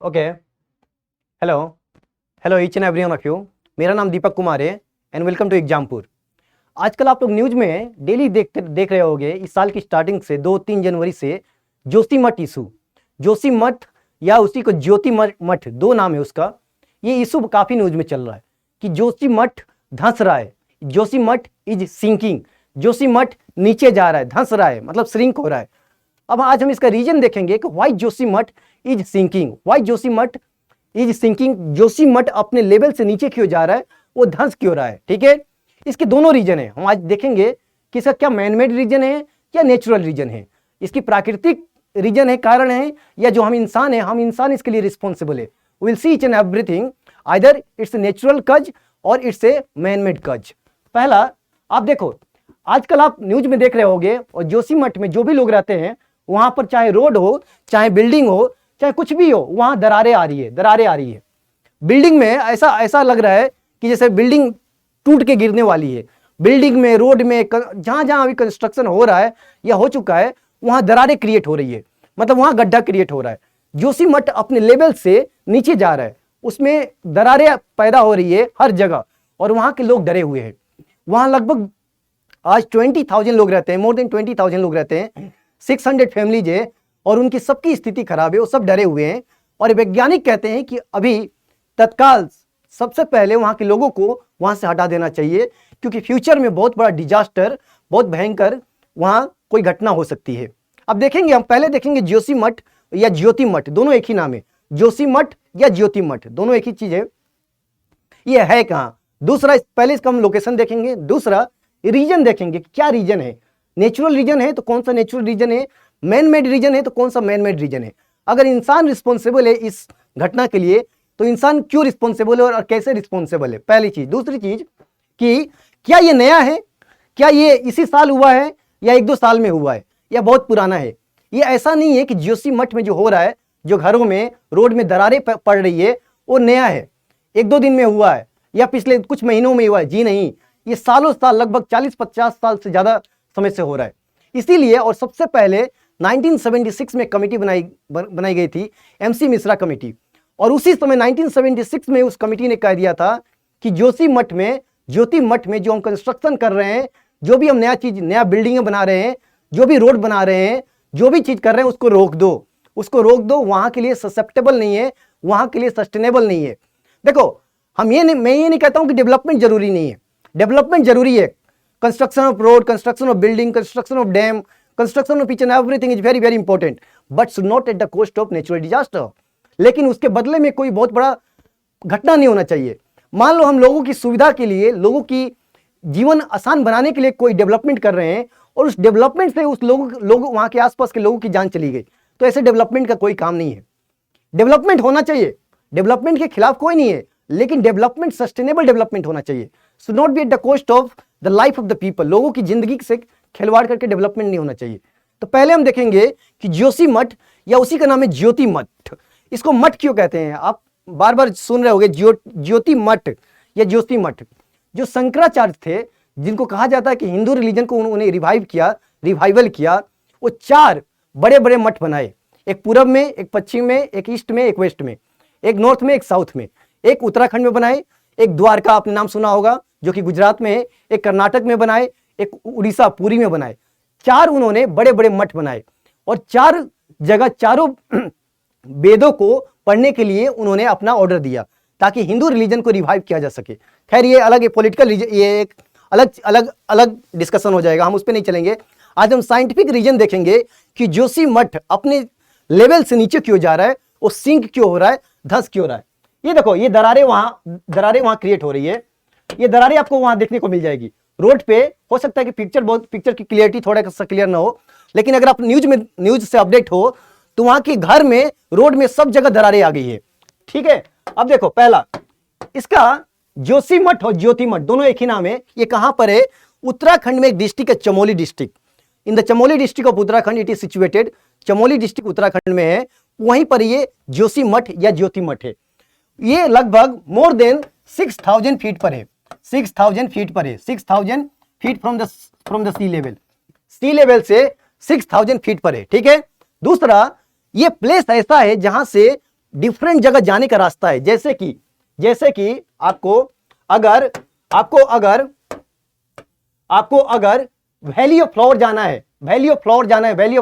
Okay, hello hello each and every one of you. मेरा नाम दीपक कुमार है एंड वेलकम टू एग्जामपुर। आजकल आप लोग न्यूज़ में डेली देख रहे होंगे, इस साल की स्टार्टिंग से 2-3 जनवरी से जोशी मठ इशू, जोशी मठ या उसी को ज्योति मठ, दो नाम है उसका। ये इशू काफ़ी न्यूज़ में चल रहा है कि जोशी मठ धंस रहा है, जोशी मठ इज सिंकिंग, जोशी मठ नीचे जा रहा है, धंस रहा है, मतलब श्रिंक हो रहा है। अब आज हम इसका रीजन देखेंगे कि व्हाई जोशी मठ इज सिंकिंग, व्हाई जोशी मठ इज सिंकिंग, जोशी मठ अपने लेवल से नीचे क्यों जा रहा है, वो धंस क्यों रहा है। ठीक है, इसके दोनों रीजन है। हम आज देखेंगे कि इसका क्या मैनमेड रीजन है या नेचुरल रीजन है, इसकी प्राकृतिक रीजन है, कारण है, या जो हम इंसान इसके लिए रिस्पॉन्सिबल है। Will see each and everything, either it's natural कज और इट्स ए मैनमेड कज। पहला, आप देखो आजकल आप न्यूज में देख रहे होंगे, और जोशी मठ में जो भी लोग रहते हैं वहां पर चाहे रोड हो, चाहे बिल्डिंग हो, चाहे कुछ भी हो, वहां दरारें आ रही है। बिल्डिंग में ऐसा लग रहा है कि जैसे बिल्डिंग टूट के गिरने वाली है। बिल्डिंग में, रोड में, जहां जहां अभी कंस्ट्रक्शन हो रहा है या हो चुका है, वहां दरारें क्रिएट हो रही है, मतलब वहां गड्ढा क्रिएट हो रहा है। जोशी मठ अपने लेवल से नीचे जा रहा है, उसमें दरारें पैदा हो रही है हर जगह, और वहां के लोग डरे हुए हैं। वहां लगभग आज 20,000 लोग रहते हैं, मोर देन 20,000 लोग रहते हैं, 600 फैमिलीज है, और उनकी सबकी स्थिति खराब है, वो सब डरे हुए हैं। और वैज्ञानिक कहते हैं कि अभी तत्काल सबसे पहले वहां के लोगों को वहां से हटा देना चाहिए, क्योंकि फ्यूचर में बहुत बड़ा डिजास्टर, बहुत भयंकर वहां कोई घटना हो सकती है। अब देखेंगे, हम पहले देखेंगे जोशी मठ या ज्योति मठ, दोनों एक ही नाम है, जोशी मठ या ज्योति मठ, दोनों एक ही चीज है। ये है कहाँ? दूसरा, पहले इसका हम लोकेशन देखेंगे, दूसरा रीजन देखेंगे, क्या रीजन है। नेचुरल रीजन है तो कौन सा नेचुरल रीजन है, मैन मेड रीजन है तो कौन सा मैन मेड रीजन है। अगर इंसान रिस्पॉन्सिबल है इस घटना के लिए, तो इंसान क्यों रिस्पॉन्सिबल है और कैसे रिस्पॉन्सिबल है, पहली चीज। दूसरी चीज कि क्या ये नया है, क्या ये इसी साल हुआ है या 1-2 साल में हुआ है या बहुत पुराना है। ये ऐसा नहीं है कि जोशी मठ में जो हो रहा है, जो घरों में, रोड में दरारें पड़ रही है, वो नया है, 1-2 दिन में हुआ है या पिछले कुछ महीनों में हुआ है। जी नहीं, ये सालों साल, लगभग 40-50 साल से ज्यादा समय से हो रहा है। इसीलिए, और सबसे पहले 1976 में कमेटी बनाई गई थी, MC मिश्रा कमेटी, और उसी समय 1976 में उस कमेटी ने कह दिया था कि जोशी मठ में, ज्योति मठ में जो हम कंस्ट्रक्शन कर रहे हैं, जो भी हम नया चीज, नया बिल्डिंग बना रहे हैं, जो भी रोड बना रहे हैं, जो भी चीज कर रहे हैं, उसको रोक दो, उसको रोक दो, वहां के लिए ससेप्टेबल नहीं है, वहां के लिए सस्टेनेबल नहीं है। देखो, मैं ये नहीं कहता हूं कि डेवलपमेंट जरूरी नहीं है, डेवलपमेंट जरूरी है। Construction of road, construction of building, construction of dam, construction of each and everything is very very important, but should not at the cost of natural disaster. लेकिन उसके बदले में कोई बहुत बड़ा घटना नहीं होना चाहिए। मान लो हम लोगों की सुविधा के लिए, लोगों की जीवन आसान बनाने के लिए कोई डेवलपमेंट कर रहे हैं, और उस डेवलपमेंट से उस लोग वहां के आसपास के लोगों की जान चली गई, तो ऐसे डेवलपमेंट का कोई काम नहीं है। डेवलपमेंट होना चाहिए, डेवलपमेंट के खिलाफ कोई नहीं है, लेकिन डेवलपमेंट सस्टेनेबल डेवलपमेंट होना चाहिए, should not be at the cost of the life of the people. लोगों की जिंदगी से खिलवाड़ करके डेवलपमेंट नहीं होना चाहिए। तो पहले हम देखेंगे कि जोशी मठ, या उसी का नाम है ज्योति मठ। इसको मठ क्यों कहते हैं, आप बार बार सुन रहे होंगे, ज्योति मठ या जोशी मठ। जो शंकराचार्य थे, जिनको कहा जाता है कि हिंदू रिलीजन को उन्होंने रिवाइवल किया, वो 4 बड़े बड़े मठ बनाए, एक पूरब में, एक पश्चिम में, एक ईस्ट में, एक वेस्ट में, एक नॉर्थ में, एक साउथ में, एक उत्तराखंड में बनाए, एक द्वारका, आपने नाम सुना होगा, जो कि गुजरात में है, एक कर्नाटक में बनाए, एक उड़ीसा पुरी में बनाए। 4 उन्होंने बड़े बड़े मठ बनाए, और 4 जगह चारों वेदों को पढ़ने के लिए उन्होंने अपना ऑर्डर दिया, ताकि हिंदू रिलीजन को रिवाइव किया जा सके। खैर, ये अलग, ये पॉलिटिकल, ये एक अलग डिस्कशन हो जाएगा, हम उस पर नहीं चलेंगे। आज हम साइंटिफिक रीजन देखेंगे कि जोशी मठ अपने लेवल से नीचे क्यों जा रहा है, वो सिंक क्यों हो रहा है, धंस क्यों रहा है। ये देखो, ये दरारें वहां क्रिएट हो रही है, ये दरारें आपको वहां देखने को मिल जाएगी। रोड पे हो सकता है कि पिक्चर की क्लियरिटी थोड़ा सा क्लियर ना हो, लेकिन अगर आप न्यूज से अपडेट हो, तो वहां के घर में, रोड में, सब जगह दरारें आ गई है। ठीक है, अब देखो, पहला इसका जोशी मठ और ज्योति मठ दोनों एक ही नाम है। ये कहां पर है? उत्तराखंड में एक डिस्ट्रिक्ट है, Chamoli district. In the Chamoli district of Uttarakhand it is situated. Chamoli district Uttarakhand में है, वहीं पर ये जोशी मठ या ज्योति मठ है। ये लगभग मोर देन 6,000 फीट पर है, 6,000 फीट पर है, 6,000 feet from the sea level से 6,000 फीट पर है। ठीक है, दूसरा, ये प्लेस ऐसा है जहां से डिफरेंट जगह जाने का रास्ता है। जैसे कि आपको अगर वैली ऑफ फ्लावर जाना है, वैली ऑफ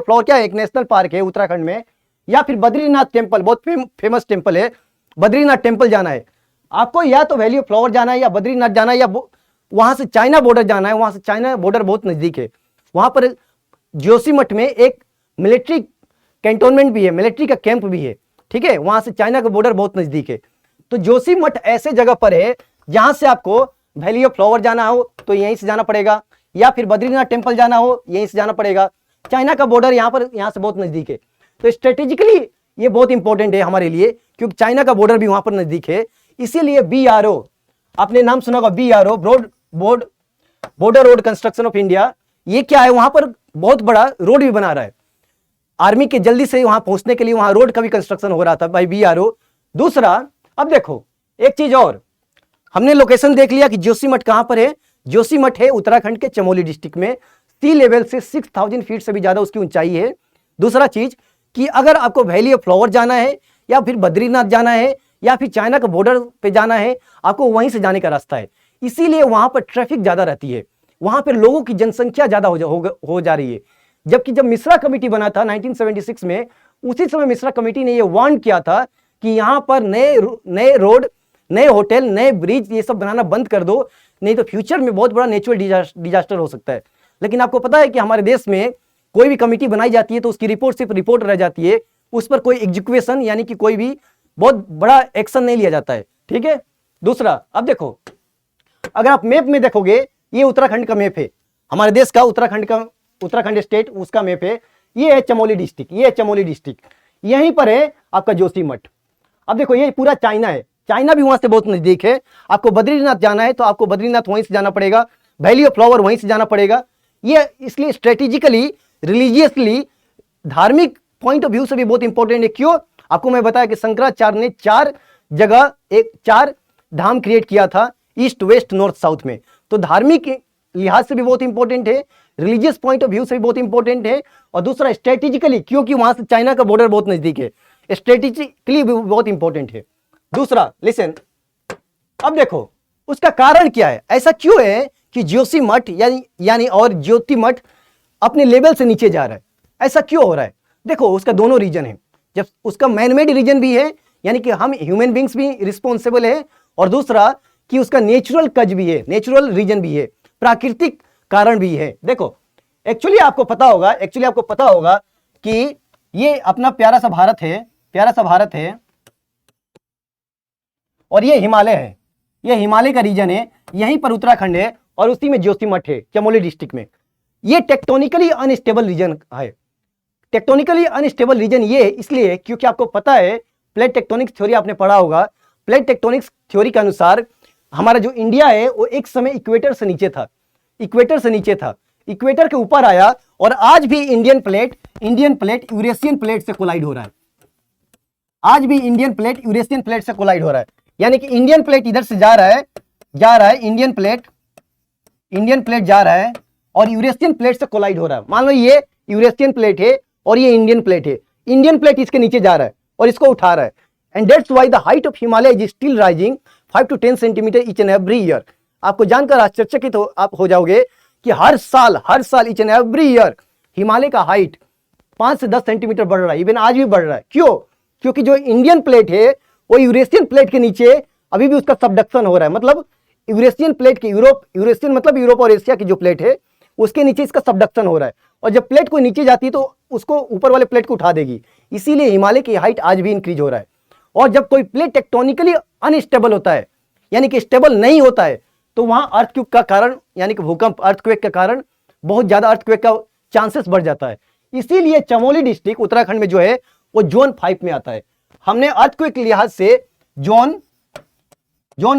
फ्लावर क्या है? एक नेशनल पार्क है उत्तराखंड में, या फिर बद्रीनाथ टेम्पल, बहुत फेमस टेम्पल है, बद्रीनाथ टेम्पल जाना है आपको, या तो वैली ऑफ फ्लावर जाना है, या बद्रीनाथ जाना है, या वहां से चाइना बॉर्डर जाना है। वहां से चाइना बॉर्डर बहुत नजदीक है। वहां पर जोशीमठ में एक मिलिट्री कैंटोनमेंट भी है, मिलिट्री का कैंप भी है, ठीक है। वहां से चाइना का बॉर्डर बहुत नजदीक है। तो जोशीमठ ऐसे जगह पर है जहां से आपको वैली ऑफ फ्लावर जाना हो तो यहीं से जाना पड़ेगा, या फिर बद्रीनाथ टेम्पल जाना हो यहीं से जाना पड़ेगा। चाइना का बॉर्डर यहाँ से बहुत नजदीक है। तो स्ट्रेटेजिकली ये बहुत इंपॉर्टेंट है हमारे लिए, क्योंकि चाइना का बॉर्डर भी वहां पर नजदीक है। इसीलिए BRO, आपने नाम सुना होगा, BRO, border road construction of India. ये क्या है? वहां पर बहुत बड़ा रोड भी बना रहा है आर्मी के जल्दी से वहां पहुंचने के लिए। वहां रोड का भी कंस्ट्रक्शन हो रहा था बाय BRO। दूसरा, अब देखो एक चीज और, हमने लोकेशन देख लिया कि जोशीमठ कहां पर है। जोशीमठ है उत्तराखंड के चमोली डिस्ट्रिक्ट में, सी लेवल से 6000 फीट से भी ज्यादा उसकी ऊंचाई है। दूसरा चीज कि अगर आपको वैली ऑफ फ्लावर जाना है, या फिर बद्रीनाथ जाना है, या फिर चाइना का बॉर्डर पे जाना है, आपको वहीं से जाने का रास्ता है। इसीलिए वहां पर ट्रैफिक ज्यादा रहती है, वहां पर लोगों की जनसंख्या ज्यादा हो जा रही है। जबकि जब मिश्रा कमेटी बना था 1976 में, उसी समय मिश्रा कमेटी ने यह वार्न किया था कि यहां पर नए रोड, नए होटल, नए ब्रिज, ये सब बनाना बंद कर दो, नहीं तो फ्यूचर में बहुत बड़ा नेचुरल डिजास्टर हो सकता है। लेकिन आपको पता है कि हमारे देश में कोई भी कमेटी बनाई जाती है तो उसकी रिपोर्ट सिर्फ रिपोर्ट रह जाती है, उस पर कोई एग्जीक्यूशन यानी कि कोई भी बहुत बड़ा एक्शन नहीं लिया जाता है, ठीक है। दूसरा, अब देखो अगर आप मैप में देखोगे, ये उत्तराखंड का मैप है, हमारे देश का उत्तराखंड स्टेट उसका मैप है। ये है चमोली डिस्ट्रिक्ट, यहीं पर है आपका जोशीमठ। अब देखो ये पूरा चाइना है, चाइना भी वहां से बहुत नजदीक है। आपको बद्रीनाथ जाना है तो आपको बद्रीनाथ वहीं से जाना पड़ेगा, वैली ऑफ फ्लावर वहीं से जाना पड़ेगा। ये इसलिए स्ट्रेटेजिकली, रिलीजियसली, धार्मिक पॉइंट ऑफ व्यू से भी बहुत इंपॉर्टेंट है। क्यों? आपको मैं बताया कि शंकराचार्य ने 4 जगह 4 धाम क्रिएट किया था, ईस्ट, वेस्ट, नॉर्थ, साउथ में। तो धार्मिक लिहाज से भी बहुत इंपॉर्टेंट है, रिलीजियस पॉइंट ऑफ व्यू से भी बहुत इंपॉर्टेंट है, और दूसरा स्ट्रेटेजिकली, क्योंकि वहां से चाइना का बॉर्डर बहुत नजदीक है, स्ट्रेटेजिकली भी बहुत इंपॉर्टेंट है। दूसरा, लिसन, अब देखो उसका कारण क्या है, ऐसा क्यों है कि जोशीमठ यानी और ज्योतिमठ अपने लेवल से नीचे जा रहा है, ऐसा क्यों हो रहा है? देखो उसका दोनों रीजन है। जब उसका मैनमेड रीजन भी है, यानी कि हम ह्यूमन बींग्स भी रिस्पॉन्सिबल है, और दूसरा कि उसका नेचुरल कज भी है, नेचुरल रीजन भी है, प्राकृतिक कारण भी है। देखो एक्चुअली आपको पता होगा कि ये अपना प्यारा सा भारत है, और ये हिमालय है, ये हिमालय का रीजन है, यहीं पर उत्तराखंड है, और उसी में जोशीमठ है चमोली डिस्ट्रिक्ट में। ये टेक्टोनिकली अनस्टेबल रीजन है। टेक्टोनिकली अनस्टेबल रीजन ये है इसलिए क्योंकि आपको पता है, प्लेट टेक्टोनिक्स थ्योरी आपने पढ़ा होगा। प्लेट टेक्टोनिक्स थ्योरी के अनुसार हमारा जो इंडिया है वो एक समय इक्वेटर से नीचे था, इक्वेटर के ऊपर आया, और आज भी इंडियन प्लेट यूरेशियन प्लेट से कोलाइड हो रहा है। आज भी इंडियन प्लेट यूरेशियन प्लेट से कोलाइड हो रहा है, यानी कि इंडियन प्लेट इधर से जा रहा है, इंडियन प्लेट जा रहा है और यूरेशियन प्लेट से कोलाइड हो रहा है। मान लो ये यूरेशियन प्लेट है और ये इंडियन प्लेट है, इंडियन प्लेट इसके नीचे जा रहा है और इसको उठा रहा है, and that's why the height of Himalaya is still rising 5 to 10 centimetre each and every year. आपको जानकर आश्चर्यचकित आप हो जाओगे कि हर साल each and every year Himalaya का हाइट 5 से 10 सेंटीमीटर बढ़ रहा है, इवन आज भी बढ़ रहा है। क्यों? क्योंकि जो इंडियन प्लेट है वो यूरेशियन प्लेट के नीचे अभी भी उसका सबडक्शन हो रहा है, मतलब यूरेशियन प्लेट के यूरेशियन मतलब यूरोप और एशिया की जो प्लेट है उसके नीचे इसका सबडक्शन हो रहा है, और जब प्लेट को नीचे जाती है तो उसको ऊपर वाले प्लेट को उठा देगी, इसीलिए हिमालय की हाइट आज भी इंक्रीज हो रहा है। और जब कोई प्लेट टेक्टोनिकली अनस्टेबल होता है, यानी कि स्टेबल नहीं होता है, तो वहां अर्थक्वेक का कारण, यानी कि भूकंप, अर्थक्वेक के कारण बहुत ज्यादा अर्थक्वेक का चांसेस बढ़ जाता है। इसीलिए चमोली डिस्ट्रिक्ट उत्तराखंड में जो है वो जोन 5 में आता है। हमने अर्थक्वेक के लिहाज से जोन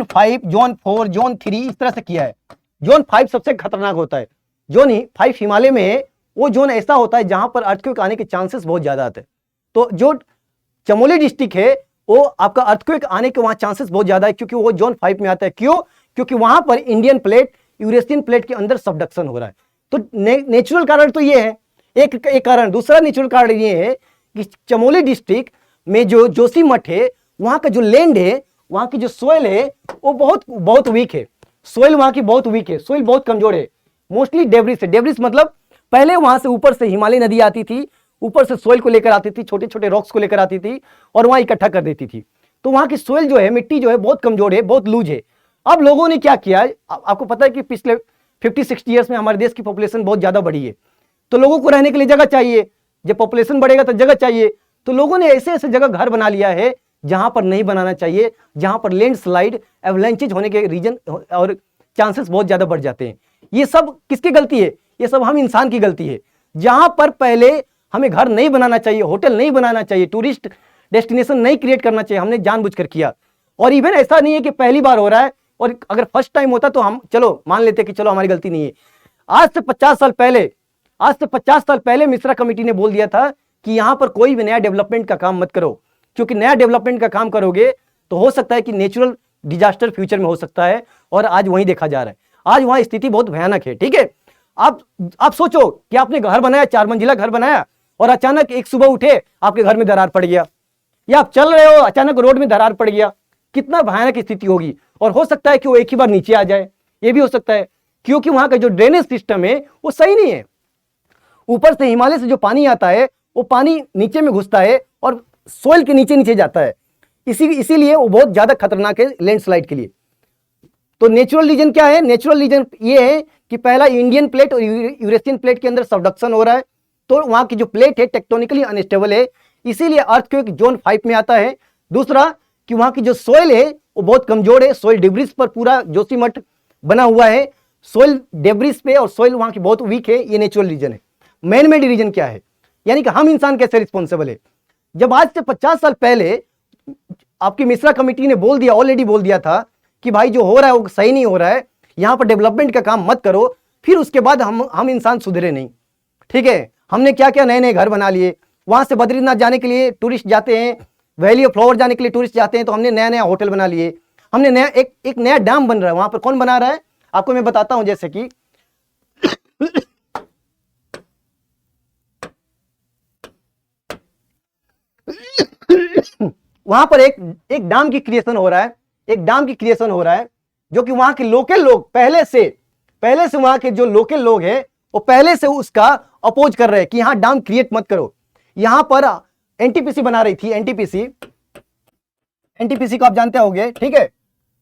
5, जोन 4, जोन 3 इस तरह से किया है। जोन 5 सबसे खतरनाक होता है। जोन 5 हिमालय में है, वो जोन ऐसा होता है जहां पर अर्थक्वेक आने के चांसेस बहुत ज्यादा आते हैं। तो जो चमोली डिस्ट्रिक्ट है वो आपका अर्थक्वेक आने के वहां चांसेस बहुत ज्यादा है, क्योंकि वो जोन 5 में आता है। क्यों? क्योंकि वहां पर इंडियन प्लेट यूरेशियन प्लेट के अंदर सबडक्शन हो रहा है। तो नेचुरल कारण तो ये है एक कारण। दूसरा नेचुरल कारण ये है कि चमोली डिस्ट्रिक्ट में जो जोशीमठ है वहां का जो लैंड है, वहां की जो सोइल है वो बहुत बहुत वीक है। सोइल वहां की बहुत वीक है, सोइल बहुत कमजोर है। मोस्टली डेब्रिस है। डेब्रिस मतलब पहले वहां से ऊपर से हिमालय नदी आती थी, ऊपर से सोइल को लेकर आती थी, छोटे छोटे रॉक्स को लेकर आती थी और वहां इकट्ठा कर देती थी। तो वहां की सोइल जो है, मिट्टी जो है बहुत कमजोर है, बहुत लूज है। अब लोगों ने क्या किया, आपको पता है कि पिछले 50-60 ईयर्स में हमारे देश की पॉपुलेशन बहुत ज्यादा बढ़ी है, तो लोगों को रहने के लिए जगह चाहिए। जब पॉपुलेशन बढ़ेगा तो जगह चाहिए, तो लोगों ने ऐसे ऐसे जगह घर बना लिया है जहां पर नहीं बनाना चाहिए, जहां पर लैंडस्लाइड, एवलांचेज होने के रीजन और चांसेस बहुत ज्यादा बढ़ जाते हैं। ये सब किसकी गलती है? ये सब हम इंसान की गलती है। जहां पर पहले हमें घर नहीं बनाना चाहिए, होटल नहीं बनाना चाहिए, टूरिस्ट डेस्टिनेशन नहीं क्रिएट करना चाहिए, हमने जानबूझकर किया। और इवन ऐसा नहीं है कि पहली बार हो रहा है, और अगर फर्स्ट टाइम होता तो हम चलो मान लेते कि चलो हमारी गलती नहीं है। आज से 50 साल पहले मिश्रा कमेटी ने बोल दिया था कि यहां पर कोई भी नया डेवलपमेंट का काम मत करो, क्योंकि नया डेवलपमेंट का काम करोगे तो हो सकता है कि नेचुरल डिजास्टर फ्यूचर में हो सकता है, और आज वही देखा जा रहा है। आज वहां स्थिति बहुत भयानक है। ठीक है, आप सोचो कि आपने घर बनाया, 4 मंजिला घर बनाया, और अचानक एक सुबह उठे आपके घर में दरार पड़ गया, या आप चल रहे हो अचानक रोड में दरार पड़ गया, कितना भयानक स्थिति होगी। और हो सकता है कि वो एक ही बार नीचे आ जाए, ये भी हो सकता है, क्योंकि वहां का जो ड्रेनेज सिस्टम है वो सही नहीं है। ऊपर से हिमालय से जो पानी आता है वो पानी नीचे में घुसता है और सोइल के नीचे नीचे जाता है, इसीलिए वो बहुत ज्यादा खतरनाक है लैंडस्लाइड के लिए। तो नेचुरल रीजन क्या है? नेचुरल रीजन ये है कि पहला इंडियन प्लेट और यूरेशियन प्लेट के अंदर सबडक्शन हो रहा है, तो वहां की जो प्लेट है टेक्टोनिकली अनस्टेबल है, इसीलिए अर्थक्वेक जोन 5 में आता है। दूसरा कि वहां की जो सोइल है वो बहुत कमजोर है, सोइल डिब्रिस पर पूरा जोशीमठ बना हुआ है, सोइल डेब्रिस पे, और सोइल वहां की बहुत वीक है। ये नेचुरल रीजन है। मैन मेड रीजन क्या है? यानी कि हम इंसान कैसे रिस्पॉन्सिबल है? जब आज से 50 साल पहले आपकी मिश्रा कमेटी ने बोल दिया, ऑलरेडी बोल दिया था कि भाई जो हो रहा है वो सही नहीं हो रहा है, यहां पर डेवलपमेंट का काम मत करो, फिर उसके बाद हम इंसान सुधरे नहीं। ठीक है, हमने क्या क्या नए नए घर बना लिए। वहां से बद्रीनाथ जाने के लिए टूरिस्ट जाते हैं, वैली ऑफ फ्लावर जाने के लिए टूरिस्ट जाते हैं, तो हमने नया नया होटल बना लिए। हमने नया एक नया डैम बन रहा है, वहां पर कौन बना रहा है आपको मैं बताता हूं। जैसे कि वहां पर एक डैम की क्रिएशन हो रहा है, एक डैम की क्रिएशन हो रहा है, जो कि वहां के लोकल लोग पहले से वहां के जो लोकल लोग हैं वो पहले से उसका अपोज कर रहे हैं कि यहां डैम क्रिएट मत करो। यहां पर एनटीपीसी बना रही थी, एनटीपीसी को आप जानते होंगे, ठीक है,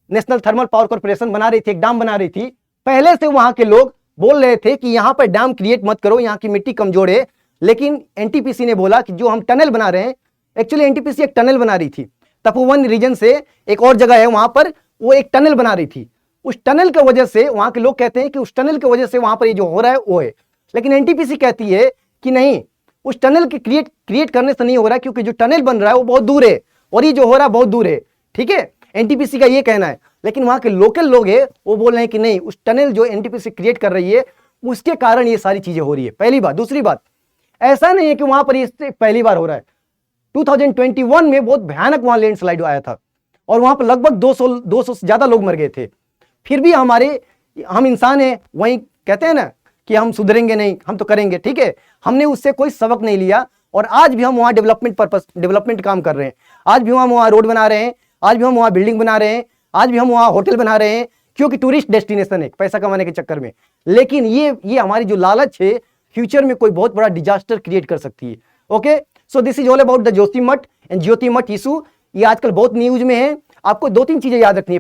नेशनल थर्मल पावर कॉर्पोरेशन बना रही थी, एक डैम बना रही थी। पहले से वहां के लोग बोल रहे थे कि यहां पर डैम क्रिएट मत करो, यहां की मिट्टी कमजोर है। लेकिन एनटीपीसी ने बोला कि जो हम टनल बना रहे हैं, एक्चुअली एनटीपीसी एक टनल बना रही थी तपोवन रीजन से, एक और जगह है वहां पर, वो एक टनल बना रही थी। उस टनल की वजह से वहां के लोग कहते हैं कि उस टनल की वजह से वहां पर ये जो हो रहा है वो है। लेकिन एनटीपीसी कहती है कि नहीं, उस टनल के क्रिएट करने से नहीं हो रहा है, क्योंकि जो टनल बन रहा है वो बहुत दूर है और ये जो हो रहा है बहुत दूर है। ठीक है, एनटीपीसी का ये कहना है। लेकिन वहां के लोकल लोग हैं वो बोल रहे हैं कि नहीं, उस टनल जो एनटीपीसी क्रिएट कर रही है उसके कारण ये सारी चीजें हो रही है। पहली बात। दूसरी बात, ऐसा नहीं है कि वहां पर ये पहली बार हो रहा है। 2021 में बहुत भयानक वहां लैंडस्लाइड आया था और वहां पर लगभग 200 से ज्यादा लोग मर गए थे। फिर भी हम इंसान हैं, वही कहते हैं ना कि हम सुधरेंगे नहीं, हम तो करेंगे। ठीक है, हमने उससे कोई सबक नहीं लिया और आज भी हम वहां डेवलपमेंट काम कर रहे हैं। आज भी हम वहां रोड बना रहे हैं, आज भी हम वहां बिल्डिंग बना रहे हैं, आज भी हम वहां होटल बना रहे हैं, क्योंकि टूरिस्ट डेस्टिनेशन है पैसा कमाने के चक्कर में। लेकिन ये हमारी जो लालच है फ्यूचर में कोई बहुत बड़ा डिजास्टर क्रिएट कर सकती है। Okay, so this is all about the Joshimath and Jyotimath issue. ये आजकल बहुत न्यूज में है। आपको 2-3 चीजें याद रखनी है।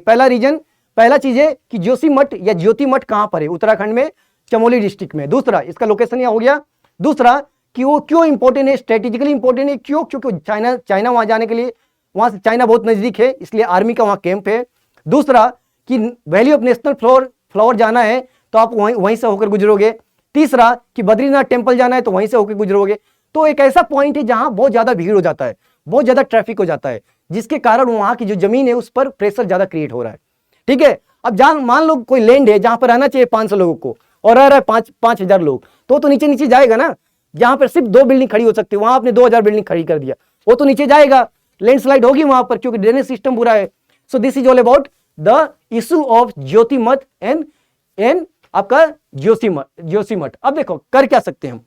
पहला चीज है कि जोशीमठ या ज्योतिमठ कहां पर है? उत्तराखंड में चमोली डिस्ट्रिक्ट में। दूसरा, इसका लोकेशन यहां हो गया। दूसरा कि वो क्यों इंपॉर्टेंट है, स्ट्रेटेजिकली इंपॉर्टेंट है, क्यों? क्योंकि चाइना वहां जाने के लिए, वहां से चाइना बहुत नजदीक है, इसलिए आर्मी का वहां कैंप है। दूसरा कि वैली ऑफ नेशनल फ्लावर जाना है तो आप वहीं से होकर गुजरोगे। तीसरा कि बद्रीनाथ टेम्पल जाना है तो वहीं से होकर गुजरोगे। तो एक ऐसा पॉइंट है जहां बहुत ज्यादा भीड़ हो जाता है, बहुत ज्यादा ट्रैफिक हो जाता है, जिसके कारण वहां की जो जमीन है उस पर प्रेशर ज्यादा क्रिएट हो रहा है। ठीक है, अब मान लो कोई लैंड है जहां पर रहना चाहिए 500 लोगों को और रह रहा है 5,000 लोग, तो नीचे नीचे जाएगा ना। जहां पर सिर्फ 2 बिल्डिंग खड़ी हो सकती है वहां आपने 2000 बिल्डिंग खड़ी कर दिया, वो तो नीचे जाएगा, लैंडस्लाइड होगी वहां पर, क्योंकि ड्रेनेज सिस्टम बुरा है। So this is all about the issue of Jyotimath and आपका जोशीमठ। अब देखो कर क्या सकते हैं हम।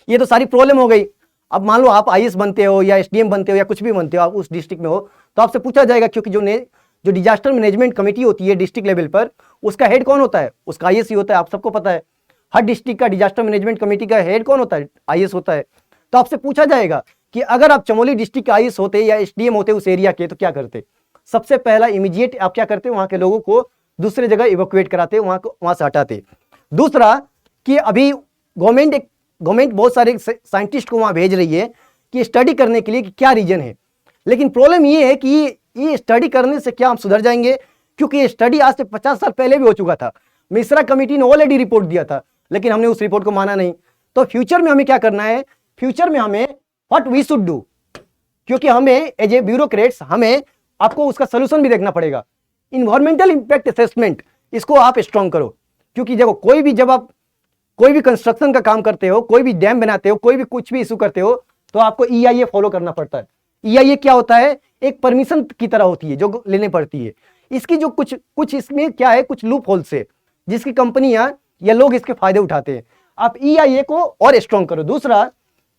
ये तो सारी प्रॉब्लम हो गई। अब मान लो आप आईएएस बनते हो या एसडीएम बनते हो या कुछ भी बनते हो, आप उस डिस्ट्रिक्ट में हो, तो आपसे पूछा जाएगा, क्योंकि जो डिजास्टर मैनेजमेंट कमेटी होती है डिस्ट्रिक्ट लेवल पर, उसका हेड कौन होता है? उसका आईएएस ही होता है, आप सबको पता है। हर डिस्ट्रिक्ट का डिजास्टर मैनेजमेंट कमेटी का हेड कौन होता है? आईएएस होता है। तो आपसे पूछा जाएगा कि अगर आप चमोली डिस्ट्रिक्ट के आईएएस होते या एसडीएम होते उस एरिया के, तो क्या करते? सबसे पहला इमीडिएट आप क्या करते? वहां के लोगों को दूसरे जगह इवैक्यूएट कराते, वहां से हटाते। दूसरा कि अभी गवर्नमेंट बहुत सारे साइंटिस्ट को वहां भेज रही है कि स्टडी करने के लिए कि क्या रीजन है, लेकिन प्रॉब्लम ये है कि ये स्टडी करने से क्या हम सुधर जाएंगे? क्योंकि ये स्टडी आज से 50 साल पहले भी हो चुका था। मिश्रा कमेटी ने ऑलरेडी रिपोर्ट दिया था, लेकिन हमने उस रिपोर्ट को माना नहीं। तो फ्यूचर में हमें क्या करना है? फ्यूचर में हमें व्हाट वी शुड डू, क्योंकि हमें एज ए ब्यूरोक्रेट्स हमें आपको उसका सोल्यूशन भी देखना पड़ेगा। इन्वायरमेंटल इंपैक्ट असेसमेंट, इसको आप स्ट्रॉन्ग करो, क्योंकि देखो जब आप कोई भी कंस्ट्रक्शन का काम करते हो, कोई भी डैम बनाते हो, कोई भी कुछ भी इशू करते हो, तो आपको EIA फॉलो करना पड़ता है। EIA क्या होता है? एक परमिशन की तरह होती है जो लेने पड़ती है। इसकी जो कुछ इसमें क्या है, कुछ लूप होल्स है जिसकी कंपनियां या लोग इसके फायदे उठाते हैं। आप EIA को और स्ट्रॉन्ग करो। दूसरा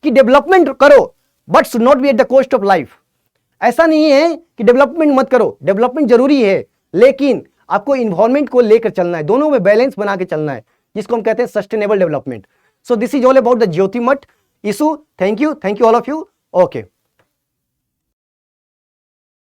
कि डेवलपमेंट करो, but should not be at the cost of life. ऐसा नहीं है कि डेवलपमेंट मत करो, डेवलपमेंट जरूरी है, लेकिन आपको इन्वायरमेंट को लेकर चलना है, दोनों में बैलेंस बना के चलना है, जिसको हम कहते हैं sustainable development. So this is all about the Jyotimath issue. Thank you all of you. Okay.